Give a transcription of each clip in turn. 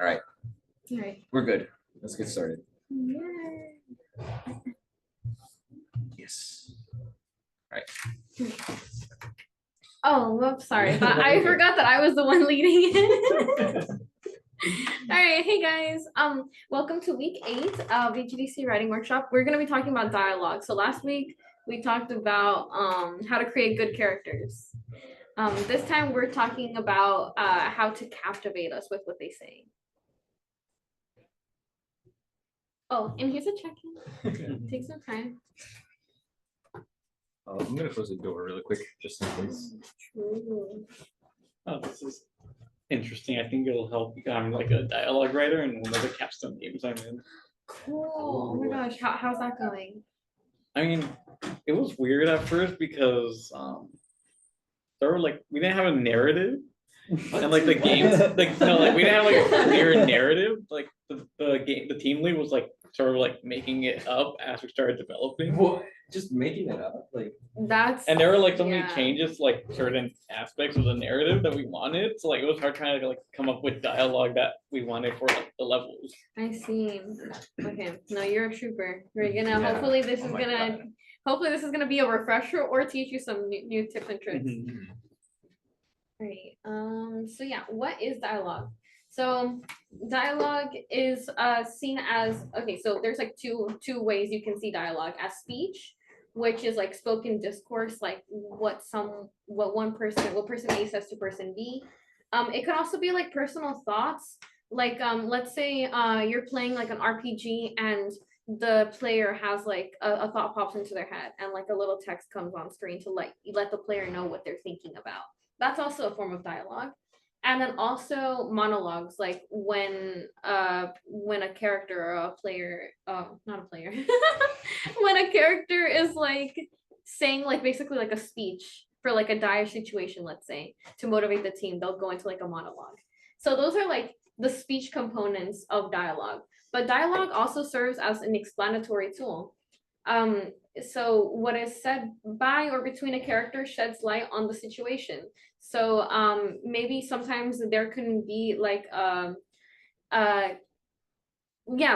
All right, All right. we're good. Let's get started. Yay. Yes. All right. Oh, whoops, sorry. I forgot that I was the one leading it. All right, hey guys. Welcome to week 8 of VGDC writing workshop. We're gonna be talking about dialogue. So last week we talked about how to create good characters. This time we're talking about how to captivate us with what they say. Oh, and here's a check-in. Take some time. I'm gonna close the door really quick, just in case. True. Oh, this is interesting. I think it'll help. I'm like a dialogue writer in one of the capstone games I'm in. Cool. Oh my gosh, how's that going? I mean, it was weird at first because there were like we didn't have a narrative, and like the games, like no, like we didn't have like a clear narrative. Like the team lead was like sort of like making it up as we started developing. What? Just making it up, like. That's And there were like so many yeah. changes, like certain aspects of the narrative that we wanted. So like it was hard trying to like come up with dialogue that we wanted for like the levels. I see. Okay, no, you're a trooper. We're gonna Yeah. hopefully this Oh is my gonna God. hopefully this is gonna be a refresher or teach you some new tips and tricks. Right. So yeah, what is dialogue? So dialogue is seen as okay, so there's like two ways you can see dialogue as speech, which is like spoken discourse, like what person A says to person B. It could also be like personal thoughts, like let's say you're playing like an RPG and the player has like a thought pops into their head and like a little text comes on screen to let the player know what they're thinking about. That's also a form of dialogue. And then also monologues, like when a character or a player, not a player, when a character is like saying like basically like a speech for like a dire situation, let's say, to motivate the team, they'll go into like a monologue. So those are like the speech components of dialogue. But dialogue also serves as an explanatory tool. So what is said by or between a character sheds light on the situation. So maybe sometimes there can be like yeah,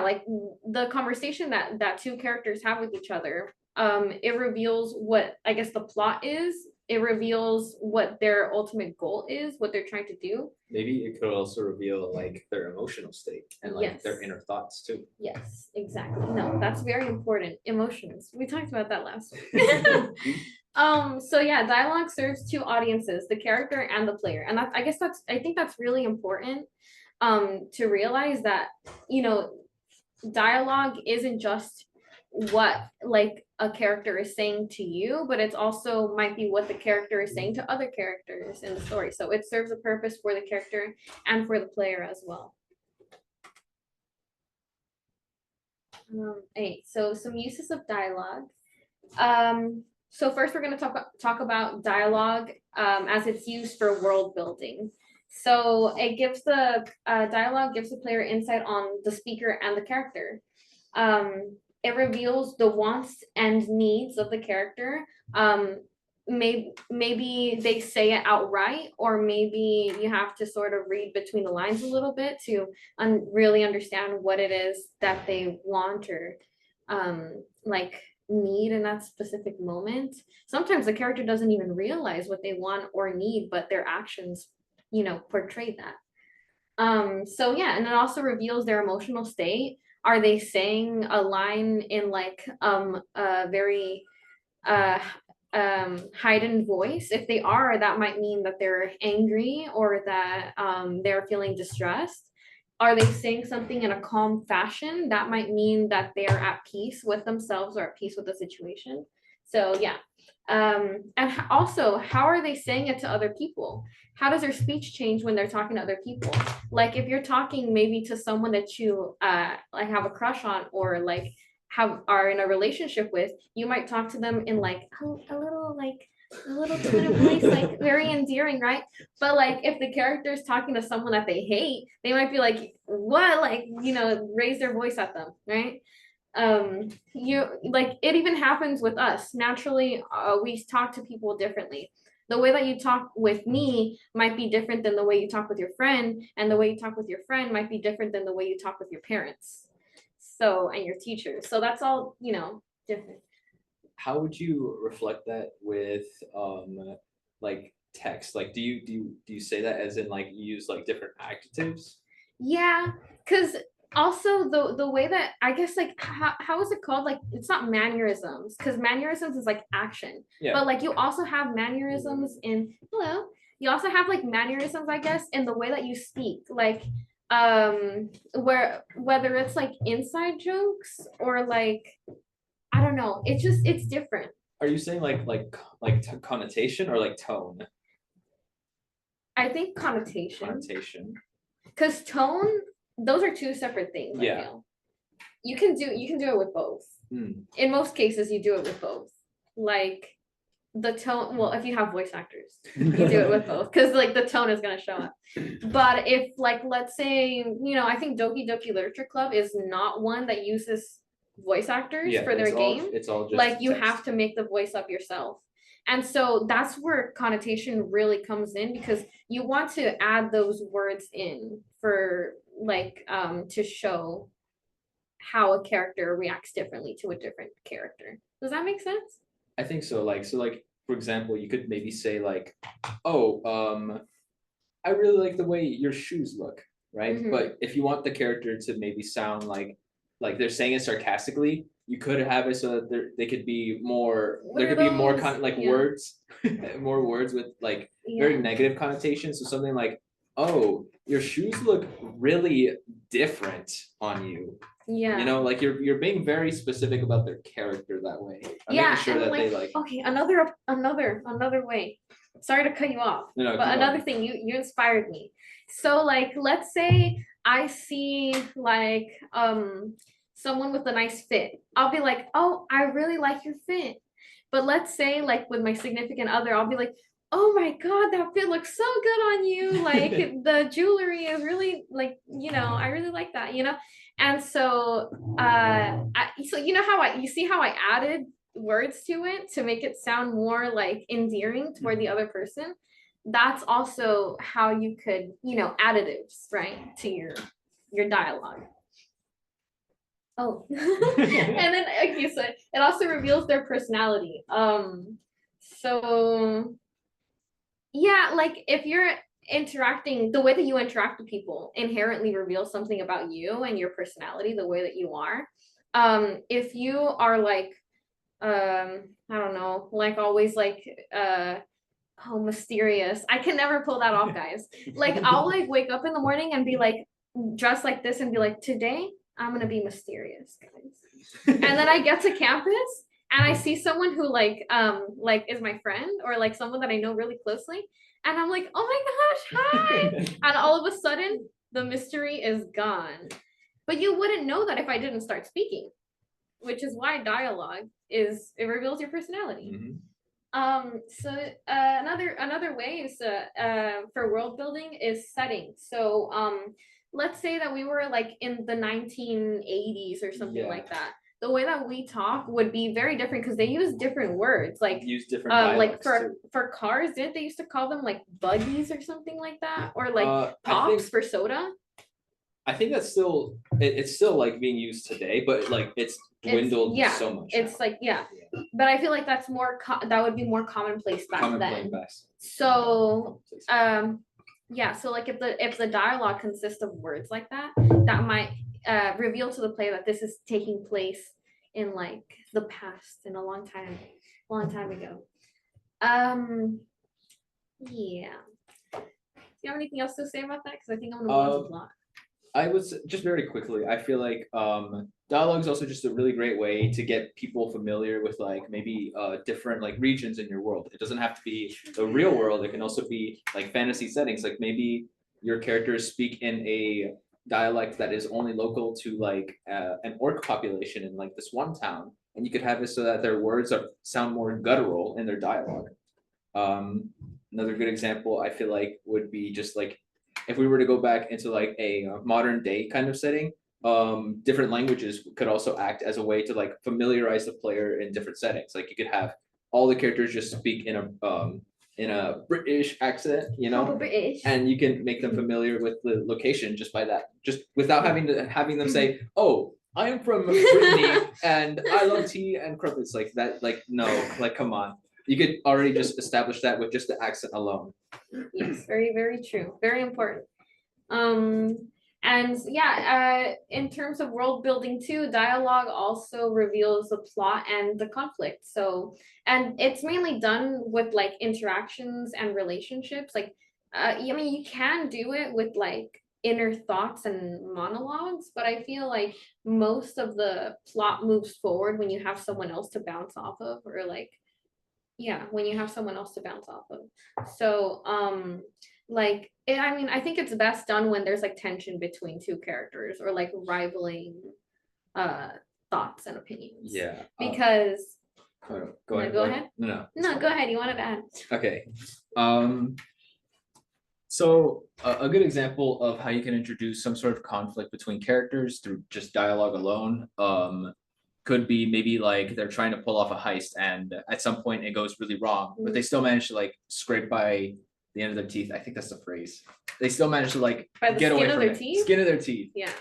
like the conversation that two characters have with each other. It reveals what I guess the plot is. It reveals what their ultimate goal is, what they're trying to do. Maybe it could also reveal like their emotional state and like Yes. their inner thoughts too. Yes, exactly. No, that's very important. Emotions. We talked about that last week. So yeah, dialogue serves two audiences, the character and the player. And I think that's really important to realize that, you know, dialogue isn't just what like a character is saying to you, but it's also might be what the character is saying to other characters in the story. So it serves a purpose for the character and for the player as well. So some uses of dialogue. So first we're going to talk about dialogue as it's used for world building. So it gives the dialogue gives the player insight on the speaker and the character. It reveals the wants and needs of the character. Maybe they say it outright, or maybe you have to sort of read between the lines a little bit to really understand what it is that they want or like need in that specific moment. Sometimes the character doesn't even realize what they want or need, but their actions, you know, portray that. So yeah, and it also reveals their emotional state. Are they saying a line in like a very heightened voice? If they are, that might mean that they're angry or that they're feeling distressed. Are they saying something in a calm fashion? That might mean that they're at peace with themselves or at peace with the situation. So yeah. And also, how are they saying it to other people? How does their speech change when they're talking to other people? Like if you're talking maybe to someone that you like have a crush on or like are in a relationship with, you might talk to them in like a little tone of voice, like very endearing, right? But like if the character is talking to someone that they hate, they might be like, what? Like, you know, raise their voice at them, right? You like it even happens with us naturally. We talk to people differently. The way that you talk with me might be different than the way you talk with your friend, and the way you talk with your friend might be different than the way you talk with your parents. So, and your teachers. So that's all, different. How would you reflect that with like text? Like, do you say that as in like you use like different adjectives? Yeah, because also the way that I guess like how is it called? Like it's not mannerisms, because mannerisms is like action. Yeah. But like you also have mannerisms in hello. You also have like mannerisms, I guess, in the way that you speak. Like where whether it's like inside jokes or like I don't know, it's different. Are you saying connotation or like tone? I think connotation. Connotation. Because tone, those are two separate things. Yeah. I feel. You can do it with both. In most cases, you do it with both. Like the tone. Well, if you have voice actors, you do it with both because like the tone is gonna show up. But if like let's say I think Doki Doki Literature Club is not one that uses voice actors for their game. It's all just like you text. have to make the voice up yourself. And so that's where connotation really comes in because you want to add those words in for like to show how a character reacts differently to a different character. Does that make sense? I think so. Like for example, you could maybe say like, oh, I really like the way your shoes look, right? Mhm. But if you want the character to maybe sound like they're saying it sarcastically, you could have it so that they could be more. What There are could be more those? Yeah. words, more words with like very Yeah. negative connotations. So something like, oh, your shoes look really different on you. Yeah. Like you're being very specific about their character that way. I'm Yeah, making sure and that like, they like. okay, another way. Sorry to cut you off, No, but keep another going. thing, you inspired me. So like, let's say I see like someone with a nice fit. I'll be like, oh, I really like your fit. But let's say like with my significant other, I'll be like, oh my God, that fit looks so good on you. Like the jewelry is really like, I really like that, And so so you see how I added words to it to make it sound more like endearing toward the other person. That's also how you could, additives, right, to your dialogue. Oh, and then okay, so it also reveals their personality. So yeah, like if you're interacting, the way that you interact with people inherently reveals something about you and your personality, the way that you are. If you are like, I don't know, like always like, oh, mysterious. I can never pull that off, guys. Like I'll like wake up in the morning and be like dressed like this and be like, today I'm gonna be mysterious, guys. And then I get to campus and I see someone who like is my friend or like someone that I know really closely, and I'm like, oh my gosh, hi. And all of a sudden the mystery is gone. But you wouldn't know that if I didn't start speaking, which is why dialogue it reveals your personality. Mhm. So another way is for world building is setting. So let's say that we were like in the 1980s or something Yeah. like that. The way that we talk would be very different because they use different words. Like Use different dialects like too. for cars, didn't they used to call them like buggies or something like that? Or like I pops think- for soda? I think that's still it's still like being used today, but like it's dwindled so much. It's now. like but I feel like that's more that would be more commonplace back Commonplace then. best. So so like if the dialogue consists of words like that, that might reveal to the player that this is taking place in like the past in a long time ago. Yeah. Do you have anything else to say about that? Because I think I'm gonna move on to plot. I was just very quickly, I feel like dialogue is also just a really great way to get people familiar with like maybe different like regions in your world. It doesn't have to be the real world. It can also be like fantasy settings. Like maybe your characters speak in a dialect that is only local to like an orc population in like this one town, and you could have it so that their words sound more guttural in their dialogue. Another good example I feel like would be just like if we were to go back into like a modern day kind of setting, different languages could also act as a way to like familiarize the player in different settings. Like you could have all the characters just speak in in a British accent, you know, British. and you can make them familiar with the location just by that, just without having them say, "Oh, I am from Brittany and I love tea and crumpets," like that. Like no, like come on, you could already just establish that with just the accent alone. Yes, very, very true. Very important. And yeah, in terms of world building too, dialogue also reveals the plot and the conflict. So, and it's mainly done with like interactions and relationships. Like, I mean, you can do it with like inner thoughts and monologues, but I feel like most of the plot moves forward when you have someone else to bounce off of, or like, yeah, when you have someone else to bounce off of. So, I mean, I think it's best done when there's like tension between two characters or like rivaling thoughts and opinions. Yeah. Because Go ahead. Go ahead. No, Go ahead. You wanted to add. Okay. So a good example of how you can introduce some sort of conflict between characters through just dialogue alone could be maybe like they're trying to pull off a heist and at some point it goes really wrong, but they still manage to like scrape by the end of their teeth. I think that's the phrase. They still manage to like get away from it. Skin of their teeth. Yeah.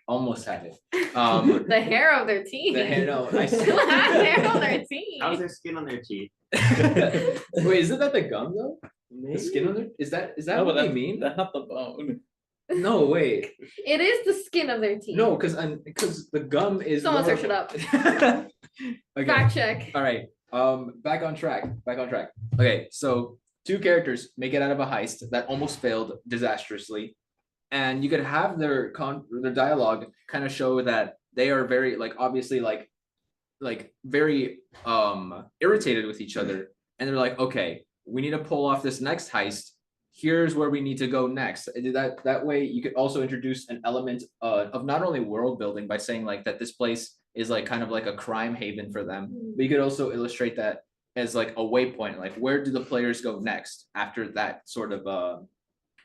Almost had it. The hair of their teeth. The hair, no. I still have hair on their teeth. How's their skin on their teeth? Wait, isn't that the gum though? Maybe. The skin on their is that No, what but they mean? That's not the bone. No, wait. It is the skin of their teeth. No, because the gum is Someone more search of it up. Okay. Fact check. All right. Back on track. Okay, so two characters make it out of a heist that almost failed disastrously, and you could have their dialogue kind of show that they are very like obviously like very irritated with each other, and they're like, okay, we need to pull off this next heist. Here's where we need to go next. That way you could also introduce an element of not only world building by saying like that this place is like kind of like a crime haven for them, but you could also illustrate that as like a waypoint, like where do the players go next after that sort of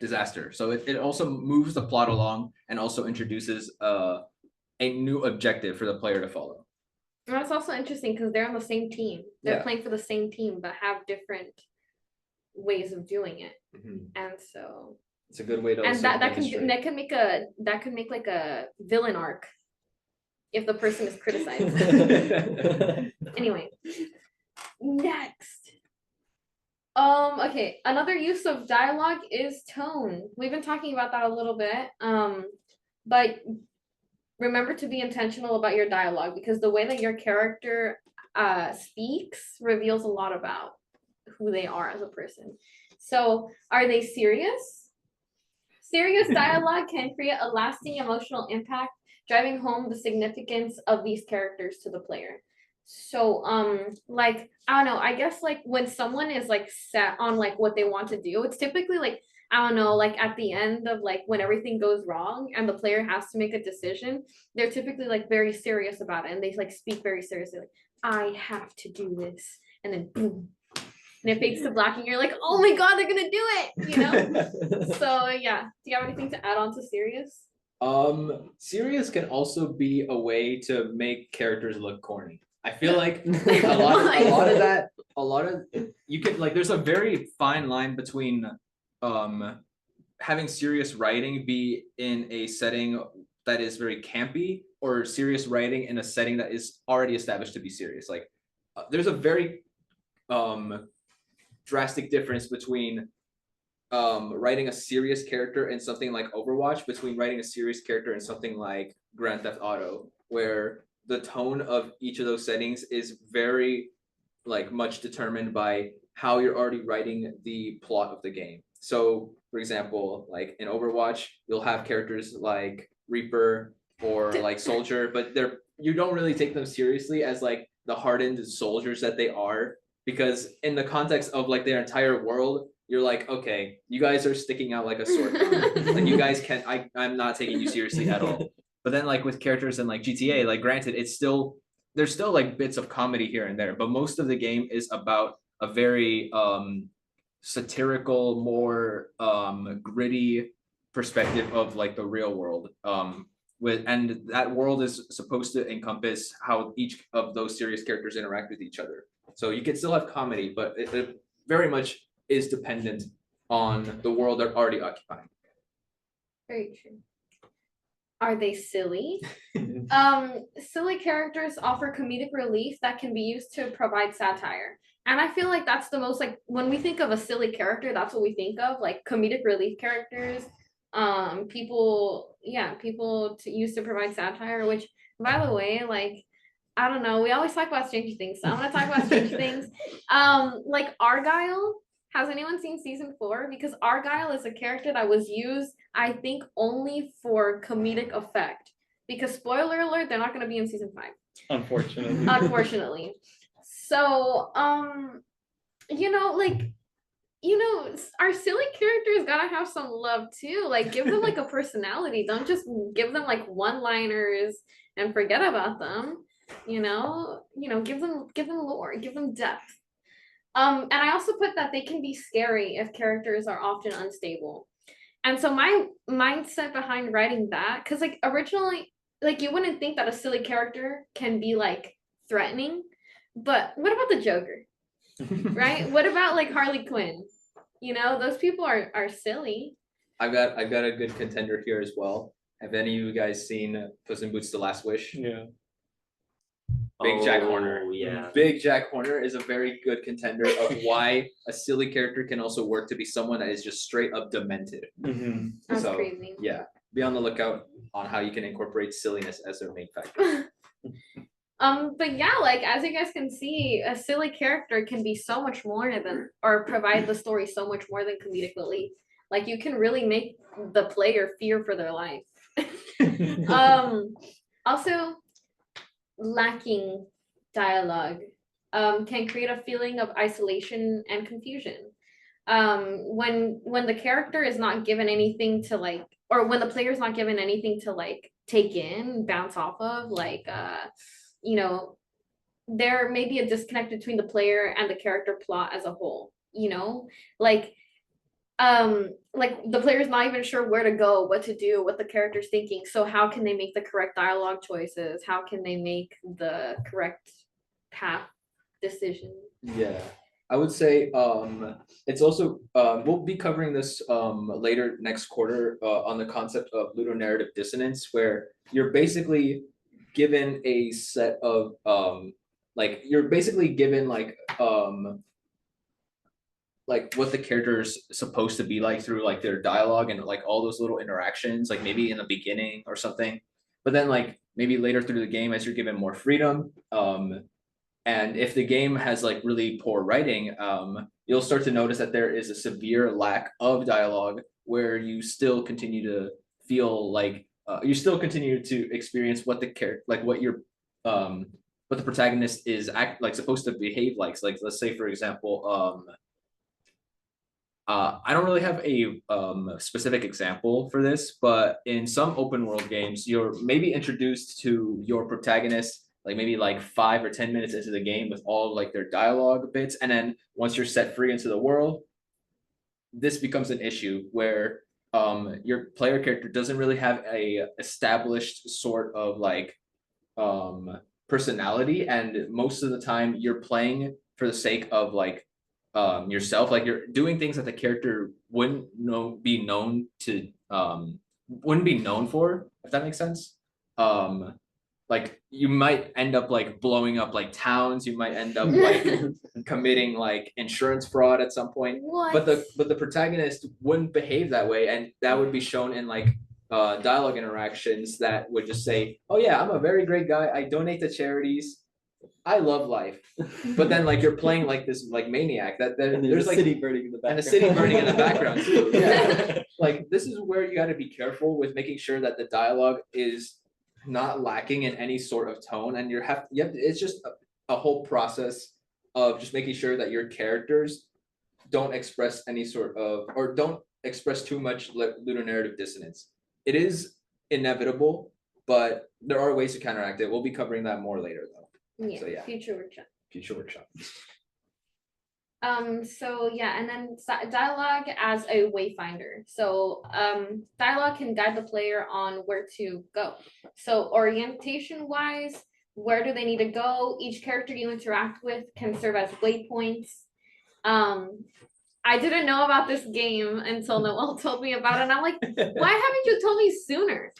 disaster. So it also moves the plot along and also introduces a new objective for the player to follow. And that's also interesting because they're on the same team. They're Yeah. playing for the same team, but have different ways of doing it. Mhm. And so It's a good way to and also that demonstrate. could make like a villain arc if the person is criticized. Anyway, next. Okay, another use of dialogue is tone. We've been talking about that a little bit. But remember to be intentional about your dialogue because the way that your character speaks reveals a lot about who they are as a person. So, are they serious? Serious dialogue can create a lasting emotional impact, driving home the significance of these characters to the player. So, like, I don't know, I guess like when someone is like set on like what they want to do, it's typically like, I don't know, like at the end of like when everything goes wrong and the player has to make a decision, they're typically like very serious about it and they like speak very seriously, like, I have to do this. And then boom. And it fades to black and you're like, oh my God, they're gonna do it, you know? So yeah, do you have anything to add on to serious? Serious can also be a way to make characters look corny. I feel like a lot of you can like there's a very fine line between having serious writing be in a setting that is very campy or serious writing in a setting that is already established to be serious. Like there's a very drastic difference between writing a serious character in something like Overwatch between writing a serious character in something like Grand Theft Auto, where the tone of each of those settings is very like much determined by how you're already writing the plot of the game. So for example, like in Overwatch, you'll have characters like Reaper or like Soldier, but you don't really take them seriously as like the hardened soldiers that they are, because in the context of like their entire world, you're like, okay, you guys are sticking out like a sore thumb. Like you guys can't, I'm not taking you seriously at all. But then like with characters in like GTA, like granted, there's still like bits of comedy here and there, but most of the game is about a very satirical, more gritty perspective of like the real world. And that world is supposed to encompass how each of those serious characters interact with each other. So you can still have comedy, but it very much is dependent on the world they're already occupying. Very true. Are they silly? Silly characters offer comedic relief that can be used to provide satire. And I feel like that's the most, like, when we think of a silly character, that's what we think of, like comedic relief characters. People to use to provide satire, which, by the way, like, I don't know, we always talk about Stranger Things, so I'm gonna talk about Stranger Things. Like Argyle. Has anyone seen season 4? Because Argyle is a character that was used, I think, only for comedic effect. Because spoiler alert, they're not going to be in season 5. Unfortunately. Unfortunately. So, our silly characters gotta have some love too. Like, give them like a personality. Don't just give them like one-liners and forget about them. Give them lore, give them depth. And I also put that they can be scary if characters are often unstable. And so my mindset behind writing that, because like originally, like you wouldn't think that a silly character can be like threatening, but what about the Joker? Right? What about like Harley Quinn? Those people are silly. I've got a good contender here as well. Have any of you guys seen Puss in Boots: The Last Wish? Yeah. Big Jack Horner. Yeah. Big Jack Horner is a very good contender of why a silly character can also work to be someone that is just straight up demented. That's So, crazy. Yeah, be on the lookout on how you can incorporate silliness as their main factor. But yeah, like as you guys can see, a silly character can be so much more than, or provide the story so much more than comedic relief. Like you can really make the player fear for their life. Also, lacking dialogue can create a feeling of isolation and confusion. When the character is not given anything to like, or when the player is not given anything to like take in, bounce off of, like there may be a disconnect between the player and the character plot as a whole. Like the player's not even sure where to go, what to do, what the character's thinking. So how can they make the correct dialogue choices? How can they make the correct path decision? Yeah, I would say it's also we'll be covering this later next quarter on the concept of ludonarrative dissonance, where you're basically given a set of you're basically given like what the character's supposed to be like through like their dialogue and like all those little interactions, like maybe in the beginning or something. But then like maybe later through the game as you're given more freedom, and if the game has like really poor writing, you'll start to notice that there is a severe lack of dialogue where you still continue to feel like you still continue to experience what the character, like what your what the protagonist is supposed to behave like. Like let's say for example, I don't really have a specific example for this, but in some open world games, you're maybe introduced to your protagonist like maybe like 5 or 10 minutes into the game with all like their dialogue bits, and then once you're set free into the world, this becomes an issue where your player character doesn't really have a established sort of like personality, and most of the time you're playing for the sake of like yourself, like you're doing things that the character wouldn't be known for, if that makes sense. Like you might end up like blowing up like towns, you might end up like committing like insurance fraud at some point. What? But the protagonist wouldn't behave that way, and that would be shown in like dialogue interactions that would just say, oh yeah, I'm a very great guy, I donate to charities, I love life. But then like you're playing like this like maniac that And there's a like city burning in the background. and a city burning in the background too. Yeah. Like this is where you got to be careful with making sure that the dialogue is not lacking in any sort of tone, and you have it's just a whole process of just making sure that your characters don't express any sort of, or don't express too much ludonarrative dissonance. It is inevitable, but there are ways to counteract it. We'll be covering that more later though. Yeah, So, yeah. future workshop. Future workshop. So yeah, and then dialogue as a wayfinder. So dialogue can guide the player on where to go. So orientation wise, where do they need to go? Each character you interact with can serve as waypoints. I didn't know about this game until Noel told me about it. And I'm like, why haven't you told me sooner?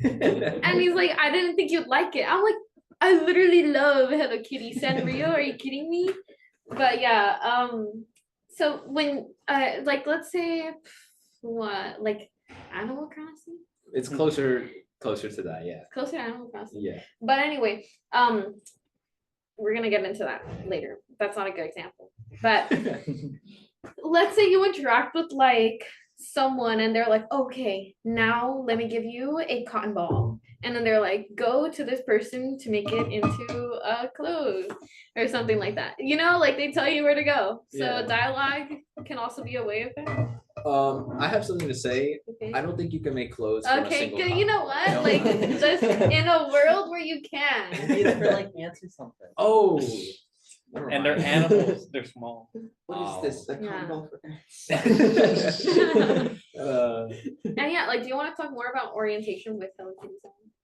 And he's like, I didn't think you'd like it. I'm like, I literally love Hello Kitty. Sanrio, are you kidding me? But yeah, so when like let's say what, like Animal Crossing? It's closer to that, yeah. Closer to Animal Crossing. Yeah. But anyway, we're gonna get into that later. That's not a good example. But let's say you interact with like someone and they're like, okay, now let me give you a cotton ball. And then they're like, go to this person to make it into a clothes or something like that. You know, like they tell you where to go. So Yeah. dialogue can also be a way of it. I have something to say. Okay. I don't think you can make clothes from a Okay, single good. You know what? cotton. Like just in a world where you can. Maybe it's for like ants or something. Oh. Never And they're mind. animals. They're small. What is this? A Yeah. cotton ball for ants? And yeah, like do you want to talk more about orientation with Hello Kitty?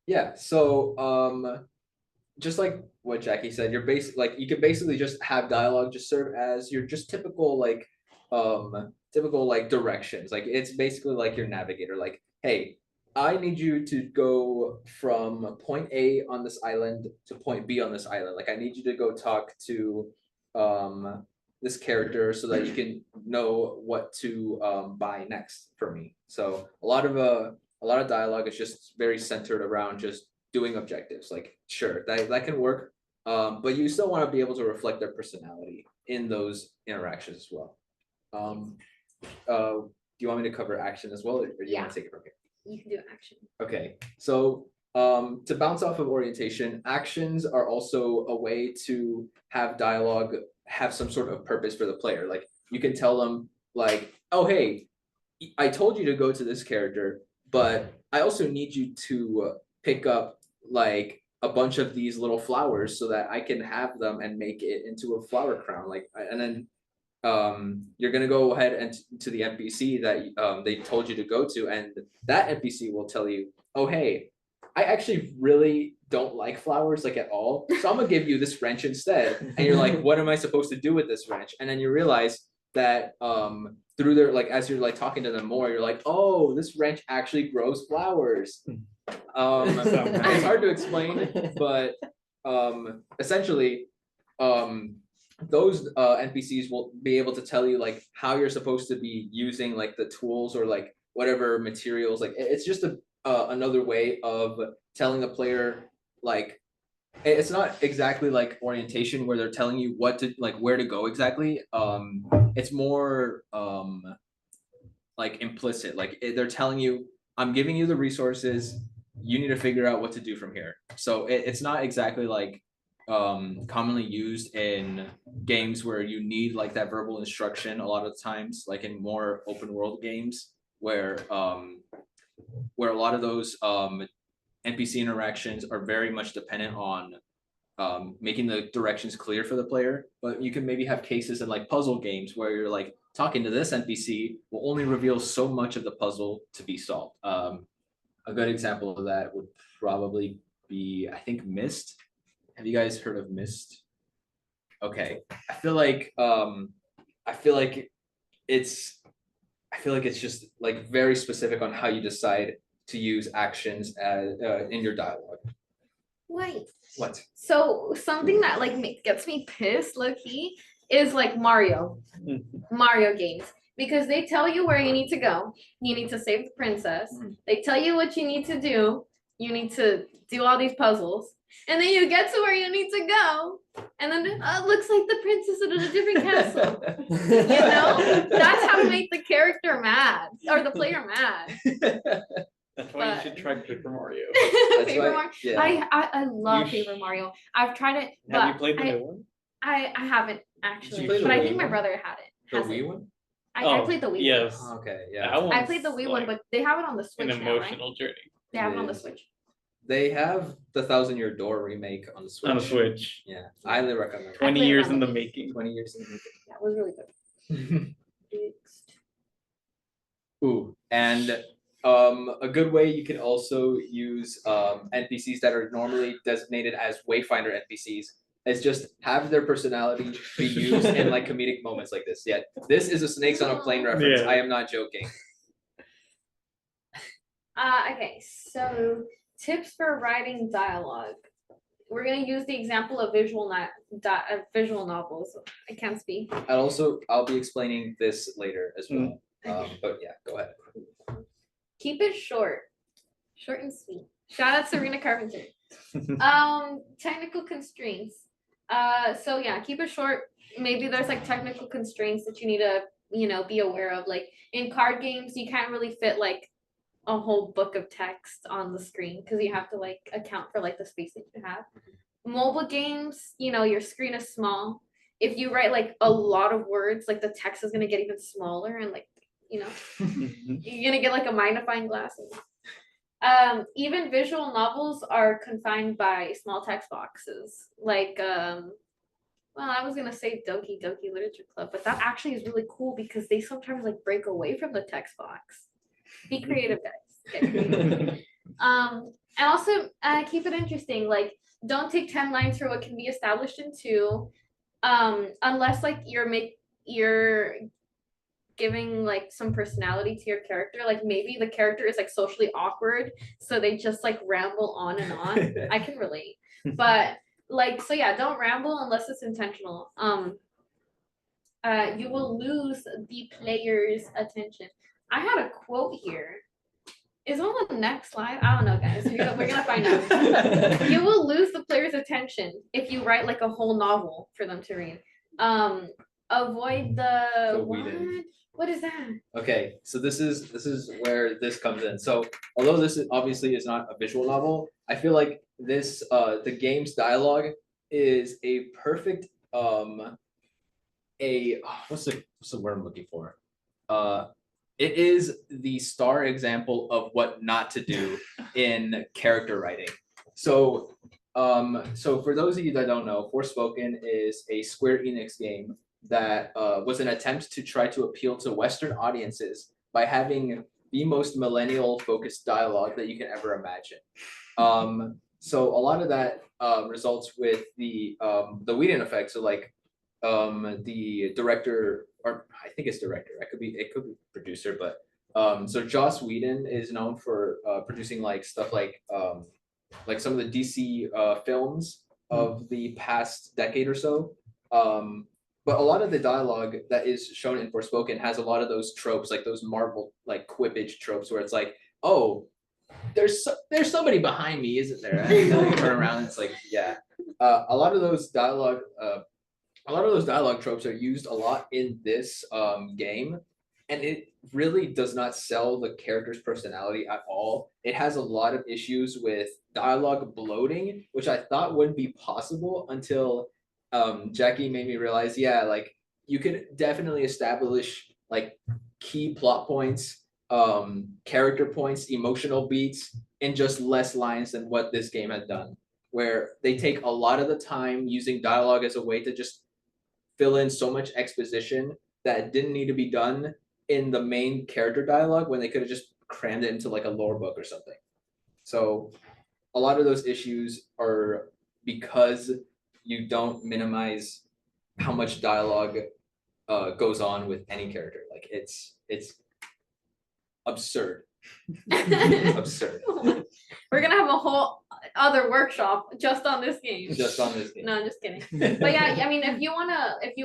Yeah, so just like what Jackie said, you're like you could basically just have dialogue just serve as your just typical like directions. Like it's basically like your navigator, like, hey, I need you to go from point A on this island to point B on this island. Like I need you to go talk to this character so that you can know what to buy next for me. So a lot of dialogue is just very centered around just doing objectives. Like sure, that can work, but you still want to be able to reflect their personality in those interactions as well. Do you want me to cover action as well, or do you want to take it from here? You can do action. Okay, so to bounce off of orientation, actions are also a way to have dialogue have some sort of purpose for the player. Like you can tell them like, oh hey, I told you to go to this character, but I also need you to pick up like a bunch of these little flowers so that I can have them and make it into a flower crown. Like, and then you're gonna go ahead and to the NPC that they told you to go to, and that NPC will tell you, oh hey, I actually really don't like flowers like at all, so I'm gonna give you this wrench instead. And you're like, what am I supposed to do with this wrench? And then you realize that through their like as you're like talking to them more, you're like, oh, this wrench actually grows flowers. It's hard to explain, but essentially those NPCs will be able to tell you like how you're supposed to be using like the tools or like whatever materials. Like it's just another way of telling the player like it's not exactly like orientation where they're telling you what to like where to go exactly. It's more like implicit. Like they're telling you, I'm giving you the resources, you need to figure out what to do from here. So it's not exactly like commonly used in games where you need like that verbal instruction a lot of times, like in more open world games where a lot of those NPC interactions are very much dependent on making the directions clear for the player. But you can maybe have cases in like puzzle games where you're like talking to this NPC will only reveal so much of the puzzle to be solved. A good example of that would probably be, I think, Myst. Have you guys heard of Myst? Okay, I feel like it's just like very specific on how you decide to use actions as in your dialogue. Wait. What? So something that like gets me pissed, low key, is like Mario games, because they tell you where you need to go. You need to save the princess. They tell you what you need to do. You need to do all these puzzles, and then you get to where you need to go, and then it looks like the princess is in a different castle. You know, that's how to make the character mad or the player mad. That's why you should try Paper Mario. Paper Mario. Yeah. I love You Paper Mario. I've tried it, Have you but played the new one? I haven't actually, played the but I Wii think my one? brother had it. The has Wii it. one? I played the Wii one. Yes. Okay, yeah. That I played the one's Wii one, like but they have it on the an Switch now, right? emotional journey They have it on the It is. Switch. They have the 1,000-Year Door remake on the Switch. on the Switch. Yeah, I highly recommend. 20 played it years on in the the Wii. making. 20 years in the That was really good. making. Next. Ooh, and a good way you can also use NPCs that are normally designated as Wayfinder NPCs It's just have their personality be used in like comedic moments like this. Yeah, this is a snakes on a plane reference. Yeah. I am not joking. Okay, so tips for writing dialogue. We're gonna use the example of visual novels. I can't speak. I'll be explaining this later as well. But yeah, go ahead. Keep it short and sweet. Shout out Serena Carpenter. Technical constraints. So yeah, keep it short. Maybe there's like technical constraints that you need to, be aware of. Like in card games, you can't really fit like a whole book of text on the screen because you have to like account for like the space that you have. Mobile games, your screen is small. If you write like a lot of words, like the text is gonna get even smaller and like, you're gonna get like a magnifying glass. Even visual novels are confined by small text boxes. Like, well, I was gonna say Doki Doki Literature Club, but that actually is really cool because they sometimes like break away from the text box. Be creative, guys. Get creative. And also keep it interesting. Like, don't take 10 lines for what can be established in 2, unless like you're giving like some personality to your character. Like maybe the character is like socially awkward, so they just like ramble on and on. I can relate, but like, so yeah, don't ramble unless it's intentional. You will lose the player's attention. I had a quote here. Is it on the next slide? I don't know, guys. We're gonna find out. You will lose the player's attention if you write like a whole novel for them to read. Avoid the what is that? Okay, so this is where this comes in. So although this obviously is not a visual novel, I feel like this the game's dialogue is a perfect what's the word I'm looking for? It is the star example of what not to do in character writing. So for those of you that don't know, Forspoken is a Square Enix game that was an attempt to try to appeal to Western audiences by having the most millennial focused dialogue that you can ever imagine. So a lot of that results with the Whedon effect. So like the director, or I think it's director, it could be producer, but so Joss Whedon is known for producing like stuff like some of the DC films of the past decade or so. But a lot of the dialogue that is shown in Forspoken has a lot of those tropes, like those Marvel like quippage tropes, where it's like, oh, there's somebody behind me, isn't there? And you turn around, and it's like, yeah. A lot of those dialogue tropes are used a lot in this game, and it really does not sell the character's personality at all. It has a lot of issues with dialogue bloating, which I thought wouldn't be possible until Jackie made me realize, yeah, like you can definitely establish like key plot points, character points, emotional beats in just less lines than what this game had done, where they take a lot of the time using dialogue as a way to just fill in so much exposition that didn't need to be done in the main character dialogue when they could have just crammed it into like a lore book or something. So a lot of those issues are because you don't minimize how much dialogue goes on with any character. Like it's absurd. Absurd. We're gonna have a whole other workshop just on this game. Just on this game. No, I'm just kidding. But yeah, I mean, if you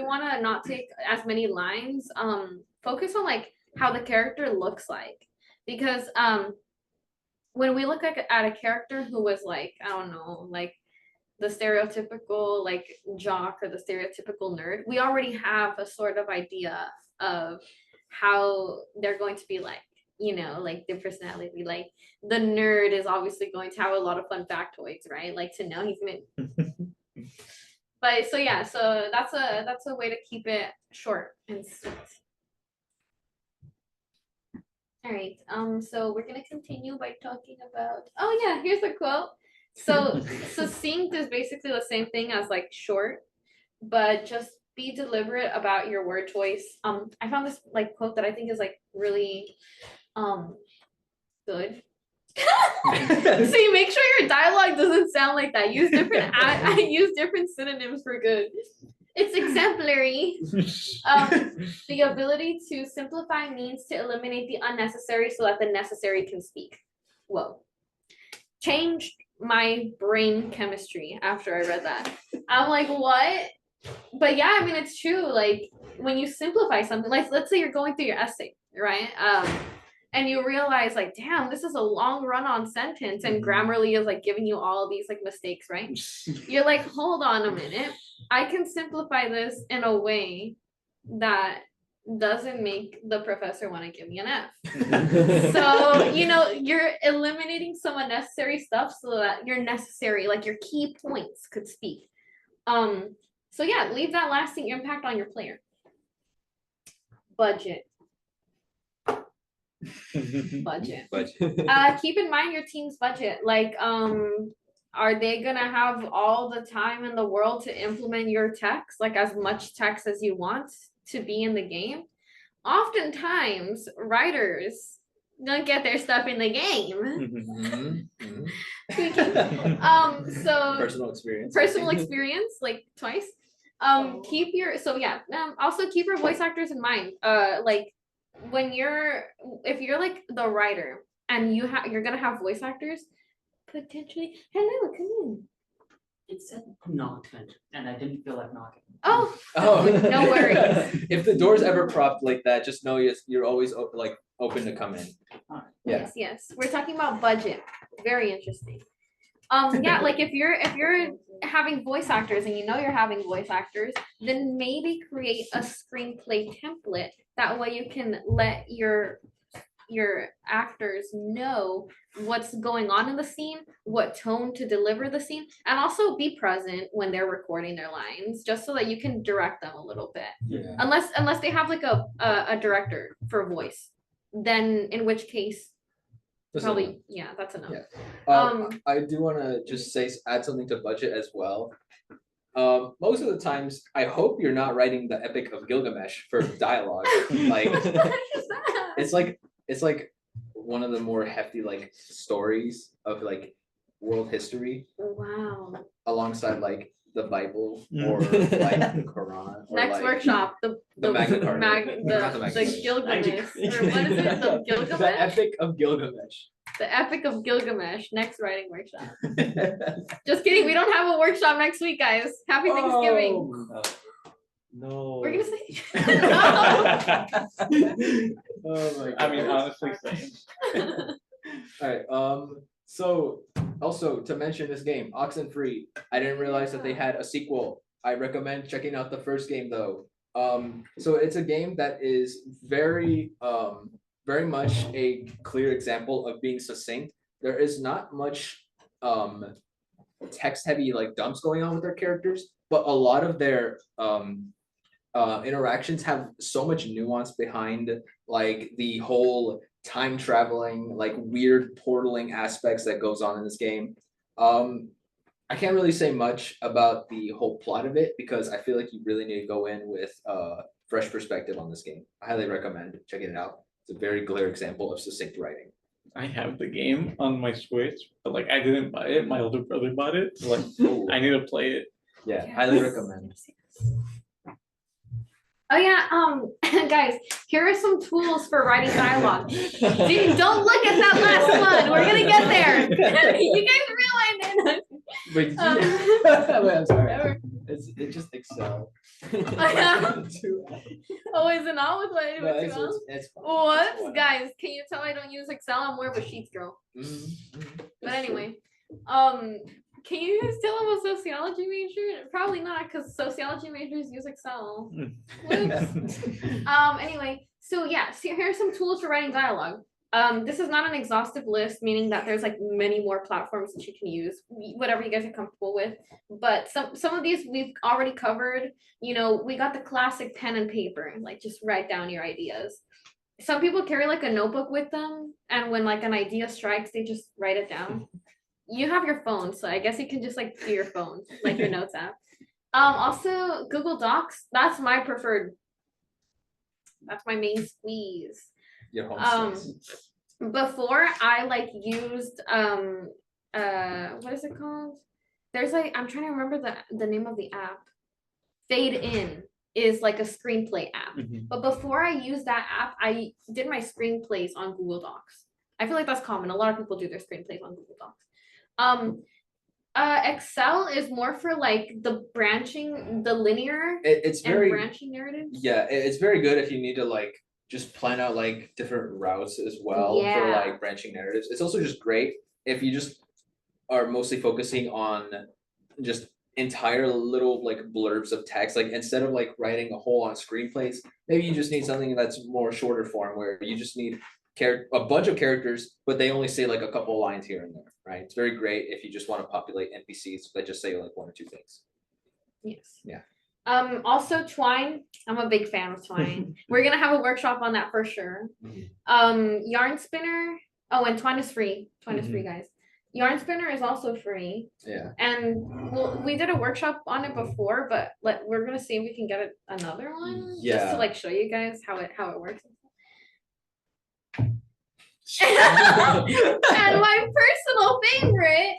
wanna not take as many lines, focus on like how the character looks like, because when we look at a character who was like, I don't know, like the stereotypical like jock or the stereotypical nerd, we already have a sort of idea of how they're going to be like, like their personality. Like the nerd is obviously going to have a lot of fun factoids, right? Like to know he's gonna but so yeah, so that's a way to keep it short and sweet. All right, so we're gonna continue by talking about, oh yeah, here's a quote. So succinct is basically the same thing as like short, but just be deliberate about your word choice. I found this like quote that I think is like really good. So you make sure your dialogue dialogue doesn't sound like that. Use different. I use different synonyms for good. It's exemplary. The ability to simplify means to eliminate the unnecessary so that the necessary can speak. Whoa. Changed my brain chemistry after I read that. I'm like, what? But yeah, I mean, it's true. Like when you simplify something, like let's say you're going through your essay, right? And you realize like, damn, this is a long run-on sentence, and Grammarly is like giving you all of these like mistakes, right? You're like, hold on a minute. I can simplify this in a way that doesn't make the professor want to give me an F. So, you know, you're eliminating some unnecessary stuff so that your necessary, like your key points could speak. So yeah, leave that lasting impact on your player. Budget. Keep in mind your team's budget. Like, are they gonna have all the time in the world to implement your text, like as much text as you want to be in the game? Oftentimes, writers don't get their stuff in the game. So personal experience, like twice. Keep your also keep your voice actors in mind. Like when if you're like the writer and you're gonna have voice actors, potentially. Hello, come in. It said knocked, and I didn't feel like knocking. Oh, no worries. If the door's ever propped like that, just know you're always open to come in. Yeah. Yes. We're talking about budget. Very interesting. Yeah, like if you're having voice actors and you know you're having voice actors, then maybe create a screenplay template. That way you can let your actors know what's going on in the scene, what tone to deliver the scene, and also be present when they're recording their lines, just so that you can direct them a little bit. Yeah. Unless they have like a director for voice, then in which case probably that's enough. Yeah. I do want to just add something to budget as well. Most of the times, I hope you're not writing the Epic of Gilgamesh for dialogue. Like, it's like one of the more hefty like stories of like world history. Wow. Alongside like the Bible or like the Quran. Or Next like workshop, the Magna Carta. the Gilgamesh. Or what is it? The Gilgamesh? The Epic of Gilgamesh. The Epic of Gilgamesh. Next writing workshop. Just kidding. We don't have a workshop next week, guys. Happy Thanksgiving. No. We're gonna say. Oh my God. I mean, honestly, same. All right. So also to mention this game, Oxenfree. I didn't realize that they had a sequel. I recommend checking out the first game though. So it's a game that is very much a clear example of being succinct. There is not much text heavy like dumps going on with their characters, but a lot of their interactions have so much nuance behind like the whole time traveling, like weird portaling aspects that goes on in this game. I can't really say much about the whole plot of it because I feel like you really need to go in with a fresh perspective on this game. I highly recommend checking it out. It's a very clear example of succinct writing. I have the game on my Switch, but like I didn't buy it. My older brother bought it. So like I need to play it. Yeah, Yes. highly recommend. Oh yeah, guys, here are some tools for writing dialogue. Dude, don't look at that last one. We're gonna get there. You guys realize it. Wait, did you... Wait, I'm sorry. It's just Excel. Oh, is it not with what? No, with two L's? it's fine. What, guys? Can you tell I don't use Excel? I'm more of a Sheets girl. But anyway, can you guys tell I'm a sociology major? Probably not, because sociology majors use Excel. Whoops. Anyway, so yeah, so here are some tools for writing dialogue. This is not an exhaustive list, meaning that there's like many more platforms that you can use, whatever you guys are comfortable with. But some of these we've already covered. You know, we got the classic pen and paper, like just write down your ideas. Some people carry like a notebook with them, and when like an idea strikes, they just write it down. You have your phone, so I guess you can just like do your phone, like your notes app. Also Google Docs, that's my preferred. That's my main squeeze. Your home space. Before I like used what is it called? There's like, I'm trying to remember the name of the app. Fade In is like a screenplay app. But before I used that app, I did my screenplays on Google Docs. I feel like that's common. A lot of people do their screenplays on Google Docs. Excel is more for like the branching, the linear It's and very, branching narratives. yeah, it's very good if you need to like just plan out like different routes as well for Yeah. like branching narratives. It's also just great if you just are mostly focusing on just entire little like blurbs of text. Like instead of like writing a whole on screenplays, maybe you just need something that's more shorter form where you just need a bunch of characters, but they only say like a couple lines here and there, right? It's very great if you just want to populate NPCs that just say like one or two things. Yes. Yeah. Also Twine. I'm a big fan of Twine. We're gonna have a workshop on that for sure. Yarn Spinner. Oh, and Twine is free. Twine is free, guys. Yarn Spinner is also free. Yeah. And we did a workshop on it before, but we're gonna see if we can get another one. Just Yeah. to like show you guys how it works. And my personal favorite,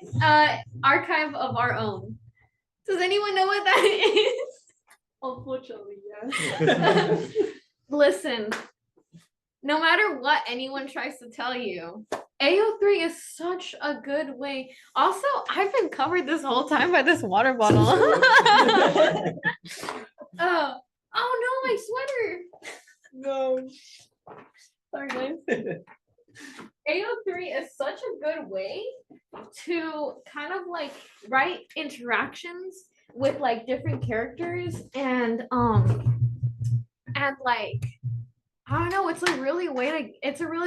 Archive of Our Own. Does anyone know what that is? Unfortunately, yes. Listen, no matter what anyone tries to tell you, AO3 is such a good way. Also, I've been covered this whole time by this water bottle. Oh no, my sweater. No. Sorry, guys. AO3 is such a good way to kind of like write interactions with like different characters and like I don't know, it's a really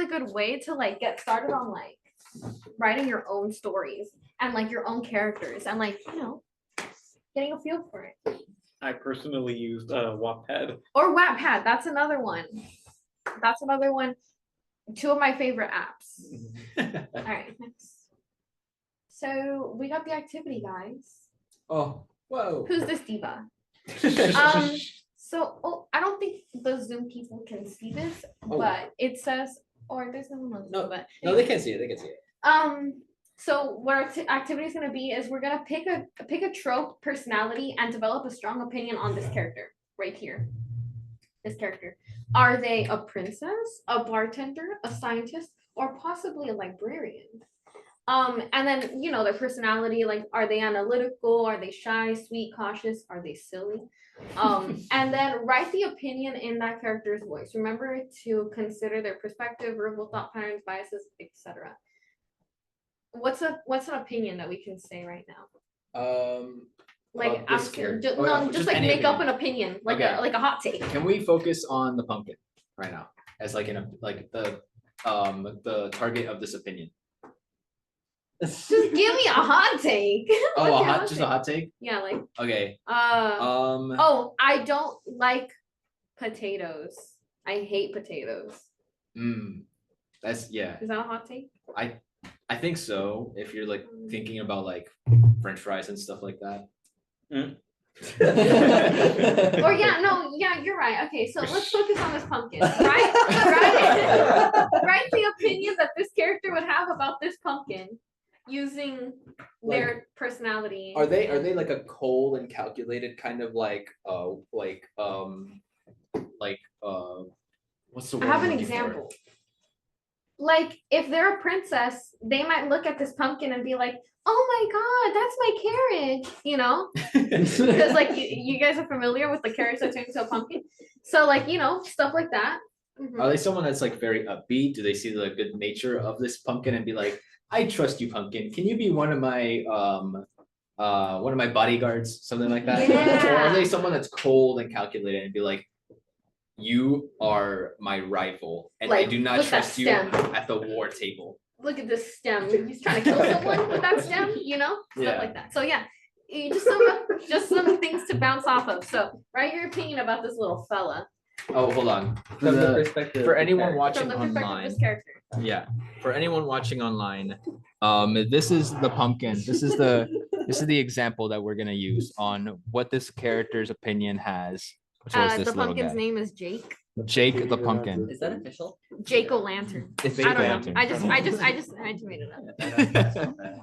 good way to like get started on like writing your own stories and like your own characters and like, you know, getting a feel for it. I personally used Wattpad. Or Wattpad, that's another one. Two of my favorite apps. All right, next. So we got the activity, guys. Oh, whoa. Who's this diva? So I don't think the Zoom people can see this, but it says, or there's no one on Zoom, but No, they can see it. They can see it. So what our activity is going to be is we're going to pick a trope personality and develop a strong opinion on this character right here. This character. Are they a princess, a bartender, a scientist, or possibly a librarian? And then, you know, their personality, like, are they analytical? Are they shy, sweet, cautious? Are they silly? And then write the opinion in that character's voice. Remember to consider their perspective, verbal thought patterns, biases, etc. What's an opinion that we can say right now? Like this character. Oh, yeah, just like any make up opinion. an opinion, like Okay. a hot take. Can we focus on the pumpkin right now as like the target of this opinion? Just give me a hot take. Oh, What's your just a hot take? Yeah, like Okay. oh, I don't like potatoes. I hate potatoes. That's yeah. Is that a hot take? I think so. If you're like thinking about like French fries and stuff like that. Or yeah, you're right. Okay, so let's focus on this pumpkin. Right? Write the opinion that this character would have about this pumpkin using their personality. Are they like a cold and calculated kind of like what's the word? I have I'm an looking for? example. Like if they're a princess, they might look at this pumpkin and be like, "Oh my god, that's my carriage," you know? Because like you guys are familiar with the carriage that turns into a pumpkin, so like, you know, stuff like that. Are they someone that's like very upbeat? Do they see the good nature of this pumpkin and be like, "I trust you, pumpkin. Can you be one of my bodyguards?" Something like that. Yeah. Or are they someone that's cold and calculated and be like, "You are my rival, and I Like, do not with that trust you stem. at the war table." Look at this stem. He's trying to kill someone with that stem, you know? Stuff Yeah. like that. So yeah, you just some things to bounce off of. So write your opinion about this little fella Oh, hold on. From the perspective. For of the anyone character. watching from the perspective of online, this character. yeah. For anyone watching online, this is the pumpkin. This is the example that we're gonna use on what this character's opinion has towards this The little pumpkin's guy. name is Jake. Jake the pumpkin. Is that official? Jake O'Lantern. It's I Jake don't know. Lantern. I just made it up.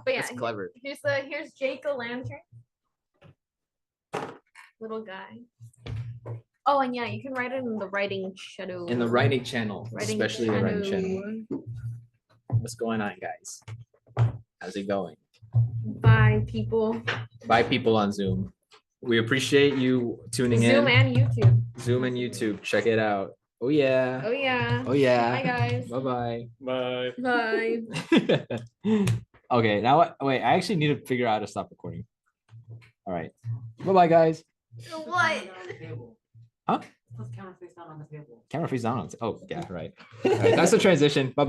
But yeah, That's clever. here's Jake O'Lantern. Little guy. Oh, and yeah, you can write it in the writing shadow. In the writing channel, Writing especially the writing channel. channel. What's going on, guys? How's it going? Bye, people. Bye, people on Zoom. We appreciate you tuning Zoom in. and YouTube. Zoom and YouTube. Check it out. Oh yeah. Oh yeah. Oh yeah. Hi guys. Bye Bye. Bye. bye. Okay, now wait. I actually need to figure out how to stop recording. All right. Bye bye, guys. What? Huh? Let's camera face down on the table. Camera face down. Oh yeah, right. All right. That's the transition. Bye bye.